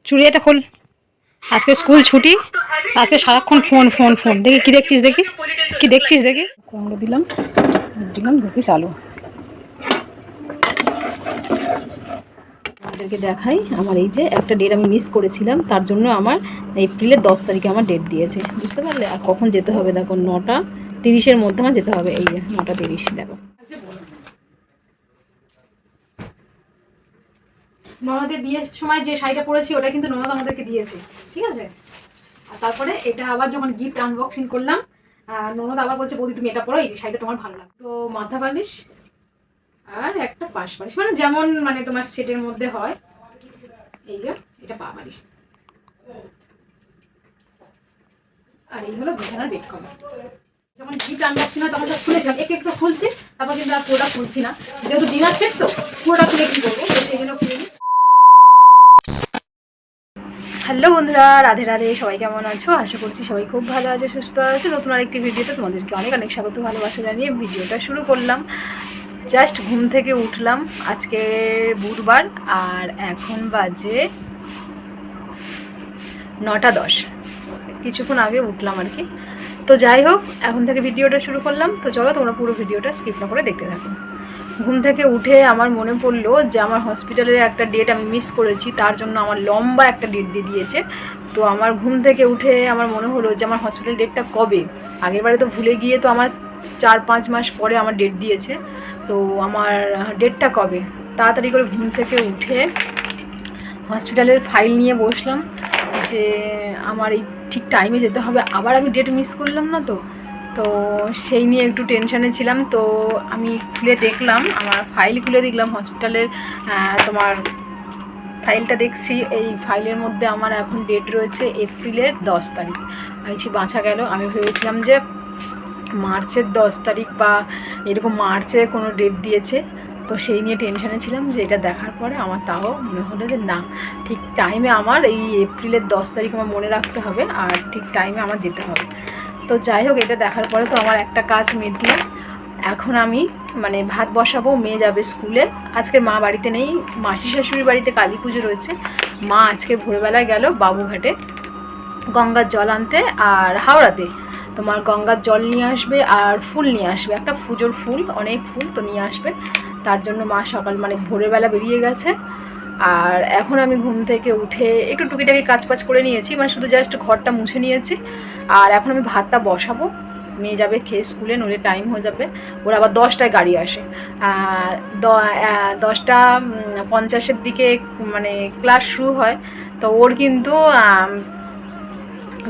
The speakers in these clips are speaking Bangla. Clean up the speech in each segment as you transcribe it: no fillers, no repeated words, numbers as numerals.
চুড়িটা খোল। আজকে স্কুল ছুটি, আজকে সারাক্ষণ ফোন ফোন ফোন। দেখি কি দেখছিস, দেখি কি দেখছিস, দেখি। কুমড়ো দিলাম, দিলাম 2 পিস আলু। আপনাদেরকে দেখাই, আমার এই যে একটা ডেট আমি মিস করেছিলাম, তার জন্য আমার এপ্রিলের 10 তারিখে আমার ডেট দিয়েছে, বুঝতে পারলে? আর কখন যেতে হবে দেখো, 9টা 30-এর মধ্যে আমার যেতে হবে। এই যে 9টা 30, দেখো। ননদের বিয়ের সময় যে শাড়িটা পরেছি ওটা কিন্তু ননদ আমাদেরকে দিয়েছে, ঠিক আছে? আর তারপরে এটা আবার যখন গিফট আনবক্সিং করলাম, ননদ আবার বলছে, বৌদি তুমি এটা পরো, এই শাড়িটা তোমার ভালো লাগে। তো মাথা বালিশ আর একটা পাশ বালিশ, মানে যেমন মানে তোমার সেটের মধ্যে হয়। এই যে এটা পা বালিশ, আর এই হলো বিছানার বেড কভার। যখন গিফট আনবক্সিং হয় তখন সব খুলেছিলাম, একটু একটু খুলছি, তারপর কিন্তু আর পুরোটা খুলছি না, যেহেতু ডিনার সেট তো পুরোটা খুলে কি করবো, তো সেই জন্য খুলে। হ্যালো বন্ধুরা, রাধে রাধে। সবাই কেমন আছো? আশা করছি সবাই খুব ভালো আছে, সুস্থ আছে। নতুন আরেকটি ভিডিওতে তোমাদেরকে অনেক অনেক স্বাগত, ভালোবাসা জানিয়ে ভিডিওটা শুরু করলাম। জাস্ট ঘুম থেকে উঠলাম, আজকে বুধবার, আর এখন বাজে 9টা 10। কিছুক্ষণ আগে উঠলাম আর কি। তো যাই হোক, এখন থেকে ভিডিওটা শুরু করলাম। তো চলো তোমরা পুরো ভিডিওটা স্কিপ না করে দেখতে থাকো। ঘুম থেকে উঠে আমার মনে পড়লো যে আমার হসপিটালের একটা ডেট আমি মিস করেছি, তার জন্য আমার লম্বা একটা ডেট দিয়ে দিয়েছে। তো আমার ঘুম থেকে উঠে আমার মনে হলো যে আমার হসপিটাল ডেটটা কবে। আগের বারে তো ভুলে গিয়ে তো আমার 4-5 মাস পরে আমার ডেট দিয়েছে। তো আমার ডেটটা কবে, তাড়াতাড়ি করে ঘুম থেকে উঠে হসপিটালের ফাইল নিয়ে বসলাম যে আমার এই ঠিক টাইমে যেতে হবে, আবার আমি ডেট মিস করলাম না তো। তো সেই নিয়ে একটু টেনশানে ছিলাম। তো আমি খুলে দেখলাম, আমার ফাইল খুলে দেখলাম হসপিটালের, তোমার ফাইলটা দেখছি, এই ফাইলের মধ্যে আমার এখন ডেট রয়েছে এপ্রিলের 10 তারিখ। আমি বাঁচা গেল, আমি ভেবেছিলাম যে মার্চের 10 তারিখ বা এরকম মার্চে কোনো ডেট দিয়েছে। তো সেই নিয়ে টেনশানে ছিলাম, যে এটা দেখার পরে আমার তাও মনে হলো যে না, ঠিক টাইমে আমার এই এপ্রিলের 10 তারিখ আমার মনে রাখতে হবে, আর ঠিক টাইমে আমার যেতে হবে। তো যাই হোক, এটা দেখার পরে তো আমার একটা কাজ মিটলো। এখন আমি মানে ভাত বসাবো, মেয়ে যাবে স্কুলে। আজকের মা বাড়িতে নেই, মাসি শাশুড়ির বাড়িতে কালী পুজো রয়েছে। মা আজকে ভোরবেলায় গেল বাবুঘাটে গঙ্গার জল আনতে, আর হাওড়াতে তোমার গঙ্গার জল নিয়ে আসবে আর ফুল নিয়ে আসবে, একটা পুজোর ফুল, অনেক ফুল তো নিয়ে আসবে। তার জন্য মা সকাল মানে ভোরবেলা বেরিয়ে গেছে। আর এখন আমি ঘুম থেকে উঠে একটু টুকিটাকি কাজ করে নিয়েছি, মানে শুধু জাস্ট ঘরটা মুছে নিয়েছি। আর এখন আমি ভাতটা বসাবো, মেয়ে যাবে খেয়ে স্কুলে, নইলে টাইম হয়ে যাবে। ওর আবার 10টায় গাড়ি আসে, 10টা 50-এর দিকে মানে ক্লাস শুরু হয়। তো ওর কিন্তু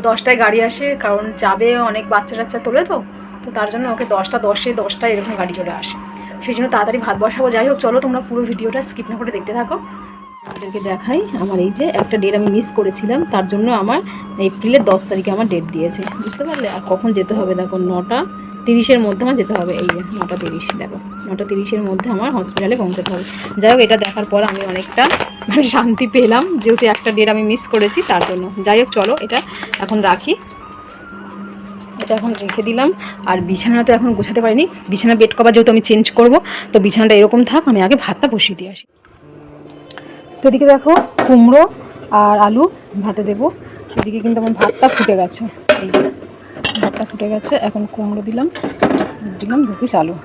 10টায় গাড়ি আসে, কারণ যাবে অনেক বাচ্চা টাচ্চা তোলে তো। তো তার জন্য ওকে 10টা 10-10টায় এরকম গাড়ি চলে আসে, সেই জন্য তাড়াতাড়ি ভাত বসাবো। যাই হোক, চলো তোমরা পুরো ভিডিওটা স্কিপ না করে দেখতে থাকো। আপনাদেরকে দেখাই, আমার এই যে একটা ডেট আমি মিস করেছিলাম, তার জন্য আমার এপ্রিলের 10 তারিখে আমার ডেট দিয়েছে, বুঝতে পারলে? আর কখন যেতে হবে দেখো, 9টা 30-এর মধ্যে আমার যেতে হবে। এই যে 9টা 30, দেখো 9টা 30-এর মধ্যে আমার হসপিটালে পৌঁছাতে হবে। যাই হোক, এটা দেখার পর আমি অনেকটা মানে শান্তি পেলাম, যেহেতু একটা ডেট আমি মিস করেছি তার জন্য। যাই হোক, চলো এটা এখন রাখি, এটা এখন রেখে দিলাম। আর বিছানা তো এখন গোছাতে পারিনি, বিছানা বেড কভার যেহেতু আমি চেঞ্জ করব, তো বিছানাটা এরকম থাক, আমি আগে ভাতটা বসিয়ে দিয়ে আসি। তো এদিকে দেখো, কুমড়ো আর আলু ভাতে দেবো। এদিকে কিন্তু আমার ভাতটা ফুটে গেছে, এই যে ভাতটা ফুটে গেছে। এখন কুমড়ো দিলাম, 2 পিস আলু।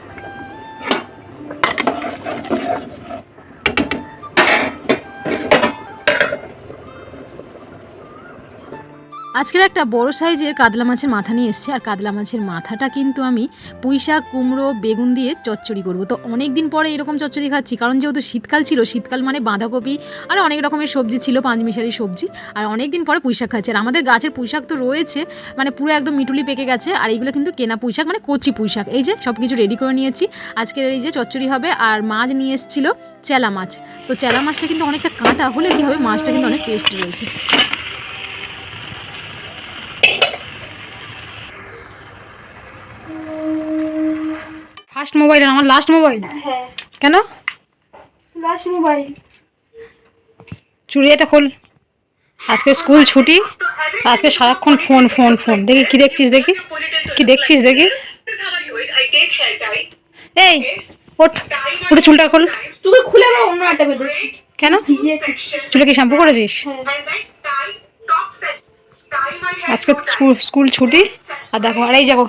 আজকের একটা বড় সাইজের কাতলা মাছের মাথা নিয়ে এসেছি, আর কাতলা মাছের মাথাটা কিন্তু আমি পুঁইশাক, কুমড়ো, বেগুন দিয়ে চচ্চড়ি করব। তো অনেক দিন পরে এরকম চচ্চড়ি খাচ্ছি, কারণ যেহেতু শীতকাল ছিল, শীতকাল মানে বাঁধাকপি আর অনেক রকমের সবজি ছিল, পাঁচমিশালি সবজি। আর অনেক দিন পরে পুঁইশাক খাচ্ছি, আর আমাদের গাছের পুঁইশাক তো রয়েছে, মানে পুরো একদম মিটুলি পেকে গেছে। আর এইগুলো কিন্তু কেনা পুঁইশাক, মানে কচি পুঁইশাক। এই যে সব কিছু রেডি করে নিয়েছি, আজকের এই যে চচ্চড়ি হবে। আর মাছ নিয়ে এসেছিলো চেলা মাছ। তো চেলা মাছটা কিন্তু অনেকটা কাঁটা হলে কী হবে, মাছটা কিন্তু অনেক টেস্ট রয়েছে। ফার্স্ট মোবাইল আমার লাস্ট মোবাইল। হ্যাঁ, কেন লাস্ট মোবাইল? চুড়িটা খোল, আজকে স্কুল ছুটি, আজকে সারাক্ষণ ফোন ফোন ফোন। দেখি কি দেখছিস, দেখি কি দেখছিস, দেখি। এই ওঠ, উঠে চুলটা খোল। তোকে খুলে আবার অন্য একটা বেঁধেছি। কেন? ভিজিয়েছি। চুলে কি শ্যাম্পু করেছিস? হ্যাঁ। আজকে স্কুল ছুটি। আর দেখো, আর এই যাবো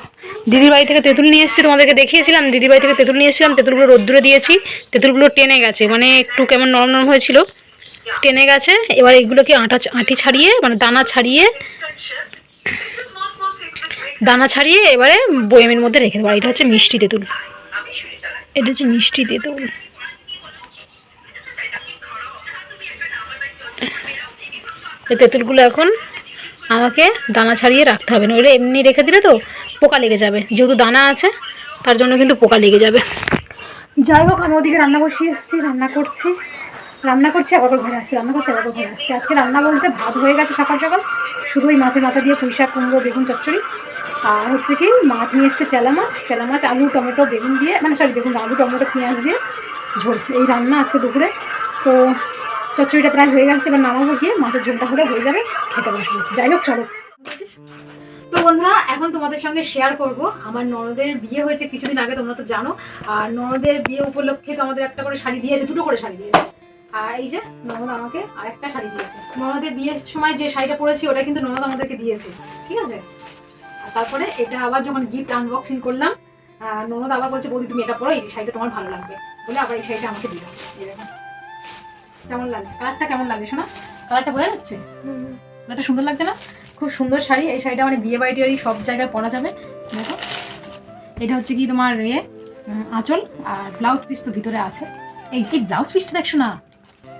দিদির বাড়ি থেকে তেঁতুল নিয়ে এসেছি, তোমাদেরকে দেখিয়েছিলাম। দিদির বাড়ি থেকে তেঁতুল নিয়ে এসেছিলাম, তেঁতুলগুলো রোদ্দুরে দিয়েছি। তেঁতুলগুলো টেনে গেছে, মানে একটু কেমন নরম নরম হয়েছিল, টেনে গেছে। এবার এগুলোকে আঁটি ছাড়িয়ে, মানে দানা ছাড়িয়ে এবারে বয়ামের মধ্যে রেখে দেবো। এটা হচ্ছে মিষ্টি তেঁতুল, এটা হচ্ছে মিষ্টি তেঁতুল। এই তেঁতুলগুলো এখন আমাকে দানা ছাড়িয়ে রাখতে হবে, নইলে এমনি রেখে দিলে তো পোকা লেগে যাবে। যেহেতু দানা আছে তার জন্য কিন্তু পোকা লেগে যাবে। যাই হোক, আমি ওদিকে রান্না বসিয়ে এসেছি, রান্না করছি আবার ঘরে আসছি, রান্না করছি আবার ঘরে আসছি। আজকে রান্না বলতে ভাত হয়ে গেছে সকাল সকাল, শুধু ওই মাছের মাথা দিয়ে পুঁই শাক, কুমড়ো, বেগুন চচ্চড়ি। আর হচ্ছে কি মাছ নিয়ে এসছে, চেলা মাছ, আলু টমেটো বেগুন দিয়ে, মানে বেগুন আলু টমেটো পেঁয়াজ দিয়ে ঝোল। এই রান্না আজকে দুপুরে। তো চচ্চড়িটা প্রায় হয়ে গেছে, এবার নামাবো, গিয়ে মাছের ঝোলটা হলে হয়ে যাবে, খেতে বসবো। যাই হোক চলো। তো বন্ধুরা, এখন তোমাদের সঙ্গে শেয়ার করব আমার ননদের বিয়ে হয়েছে কিছুদিন আগে, তোমরা তো জানো। আর ননদের বিয়ে উপলক্ষে তো আমাদের একটা করে শাড়ি দিয়েছে, দুটো করে শাড়ি দিয়েছে। আর এই যে ননদ আমাকে আরেকটা শাড়ি দিয়েছে। ননদের বিয়ের সময় যে শাড়িটা পরেছি ওটা কিন্তু ননদ আমাদেরকে দিয়েছে, ঠিক আছে। আর তারপরে এটা আবার যখন গিফট আনবক্সিং করলাম, ননদ আবার বলছে, বৌদি তুমি এটা পরো, এই শাড়িটা তোমার ভালো লাগবে বলে আবার এই শাড়িটা আমাকে দিলাম। এই দেখো কেমন লাগছে, কালারটা কেমন লাগে শোনা? কালারটা বোঝা যাচ্ছে? কালারটা সুন্দর লাগছে না? খুব সুন্দর শাড়ি। এই শাড়িটা মানে বিয়ে বাড়ি সব জায়গায় পরা যাবে। দেখো, এটা হচ্ছে কি তোমার আঁচল, আর ব্লাউজ পিস তো ভিতরে আছে। এই ব্লাউজ পিসটা দেখছো না?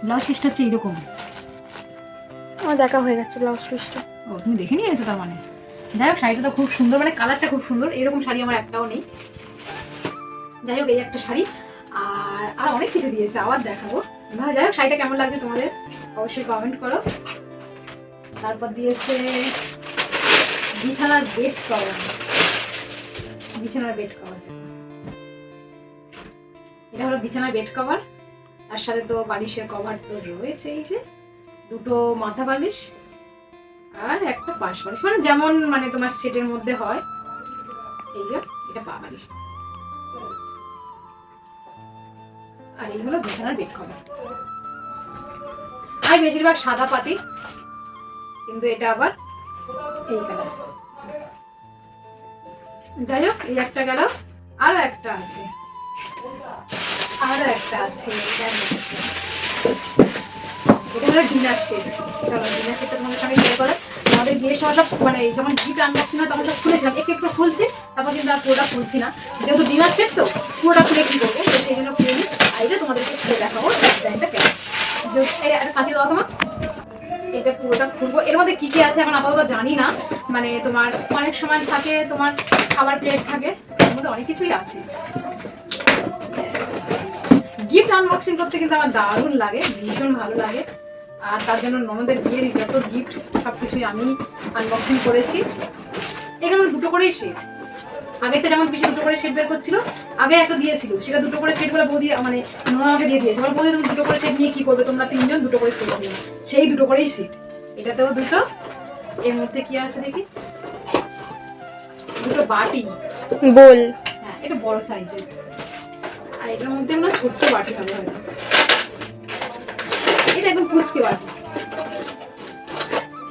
ব্লাউজ পিসটা হচ্ছে এইরকম। আমার দেখা হয়ে গেছে ব্লাউজ পিসটা। ও, তুমি দেখে নিয়েছো তার মানে। যাই হোক, শাড়িটা তো খুব সুন্দর, মানে কালারটা খুব সুন্দর। এরকম শাড়ি আমার একটাও নেই। যাই হোক, এই একটা শাড়ি, আর অনেক কিছু দিয়েছে, আবার দেখাবো। যাই হোক, শাড়িটা কেমন লাগছে তোমাদের অবশ্যই কমেন্ট করো। তারপর দিয়েছে বিছানার বেড কভার। এটা হলো বিছানার বেড কভার। তার সাথে তো বালিশের কভার তো রয়েছে, এই যে দুটো মাথা বালিশ আর একটা পাশ বালিশ, মানে যেমন মানে তোমার সেটের মধ্যে হয়। এই যে এটা পা বালিশ, আর এই হলো বিছানার বেড কভার। আমি বেশিরভাগ সাদা পাতি, কিন্তু এটা আবার এই কালার। যাই হোক, এই একটা গেল, আরো একটা আছে। এটা হলো ডিনার সেট। চলো ডিনার সেটটা তোমাদের সঙ্গে শেয়ার করো। আমাদের বিয়ের সময় সব মানে যখন গিফট আনবক্সিং হয় তখন সব খুলেছিলাম, একটু একটু খুলছি, তারপর কিন্তু আর পুরোটা খুলছি না, যেহেতু ডিনার সেট তো পুরোটা খুলে কি করবো, তো সেই জন্য খুলে নিই। আর এটা তোমাদেরকে খুলে দেখাবো ডিজাইনটা কেমন। কাছে দাও তোমার, এটা পুরোটা খুলবো। এর মধ্যে কি কি আছে এখন আপাতত জানি না, মানে তোমার অনেক সময় থাকে তোমার খাবার প্লেট থাকে, এর মধ্যে অনেক কিছুই আছে। গিফট আনবক্সিং করতে কিন্তু আমার দারুণ লাগে, ভীষণ ভালো লাগে। আর তার জন্য ননদের বিয়ের যত গিফট সবকিছুই আমি আনবক্সিং করেছি। এখানে দুটো করেই সেট। আগেরটা যেমন পিছিয়ে দুটো করে সেট বের করছিল, আগে একটা দিয়েছিল, সেটা দুটো করে সেট বলে বৌদি মানে ননদ আমাকে দিয়ে দিয়েছে। বলে বৌদি তুমি দুটো করে সেট নিয়ে কি করবে, তোমরা তিনজন দুটো করে সেট নিয়ে, সেই দুটো করেই সেট। এটাতেও দুটো। এর মধ্যে কি আছে দেখি, দুটো বাটি গোল। হ্যাঁ, এটা বড় সাইজের। আর এটার মধ্যে না ছোট্ট বাটি হবে হয়তো, এটা একদম কুচকে বাটি।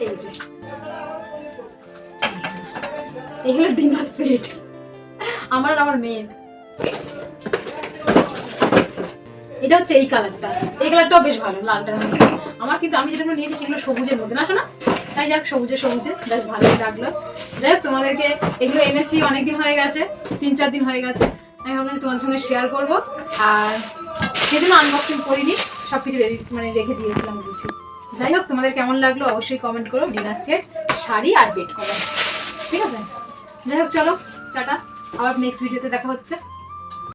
এই যে এই হলো ডিনার সেট আমার আর আমার মেয়ের। এটা হচ্ছে এই কালারটা, এই কালারটাও বেশ ভালো, লালটার মধ্যে। আমার কিন্তু আমি যেগুলো নিয়েছি সেগুলো সবুজের মধ্যে, না শোনা? তাই যাক, সবুজে বেশ ভালোই লাগলো। যাই হোক, তোমাদেরকে এগুলো এনেছি অনেকদিন হয়ে গেছে, 3-4 দিন হয়ে গেছে। আমি ভাবলাম তোমার সঙ্গে শেয়ার করবো, আর সেজন্য আনবক্সিং করিনি, সবকিছু মানে রেখে দিয়েছিলাম বুঝি। যাই হোক, তোমাদের কেমন লাগলো অবশ্যই কমেন্ট করো। ডিনার সেট, শাড়ি আর বেড কভার, ঠিক আছে। যাই হোক চলো, টাটা, আবার নেক্সট ভিডিওতে দেখা হচ্ছে।